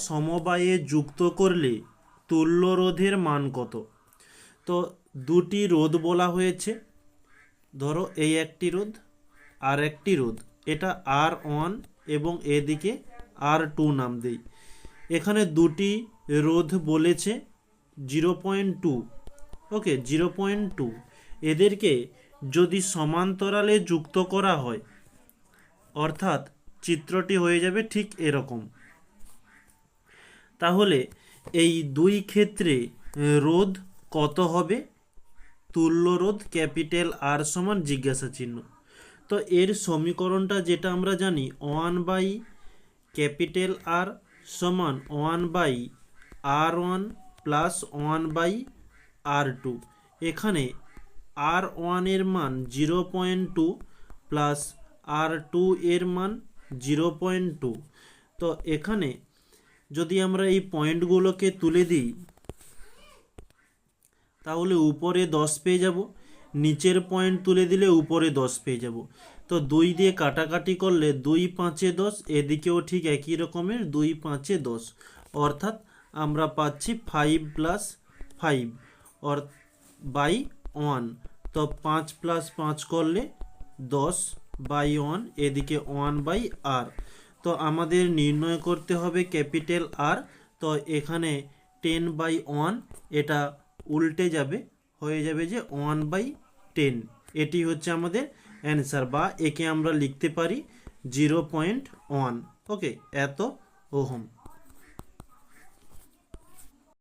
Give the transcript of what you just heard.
সমবায়ে যুক্ত করলে তুল্য রোধের মান কত? তো দুটি রোধ বলা হয়েছে, ধরো এই একটি রোধ আর একটি রোধ, এটা R1 এবং এদিকে R2 নাম দেই। এখানে দুটি রোধ বলেছে 0.2, ওকে 0.2। এদেরকে যদি সমান্তরালে যুক্ত করা হয়, অর্থাৎ চিত্রটি হয়ে যাবে ঠিক এরকম, তাহলে এই দুই ক্ষেত্রে রোধ কত হবে? তুল্য রোধ ক্যাপিটাল আর সমান জিজ্ঞাসা চিহ্ন। তো এর সমীকরণটা যেটা আমরা জানি, 1 ক্যাপিটাল আর সমান 1/R1 প্লাস 1/R2। এখানে R1 এর মান 0.2 প্লাস R2 এর মান 0.2। তো এখানে যদি আমরা এই পয়েন্টগুলোকে তুলে দিই, তাহলে উপরে 10 পেয়ে যাব, নিচের পয়েন্ট তুলে দিলে উপরে 10 পেয়ে যাব। তো 2 দিয়ে কাটাকাটি করলে 2 5 10, এদিকেও ঠিক একই রকমের 2 5 10, অর্থাৎ আমরা পাচ্ছি 5 + 5 বাই 1। তো 5 + 5 করলে 10/1, এদিকে 1/R। তো আমাদের নির্ণয় করতে হবে ক্যাপিটাল আর। তো এখানে 10/1 এটা উল্টে যাবে, হয়ে যাবে যে 1/10। এটি হচ্ছে আমাদের অ্যান্সার, বা একে আমরা লিখতে পারি 0.1। ওকে, এত ওহম।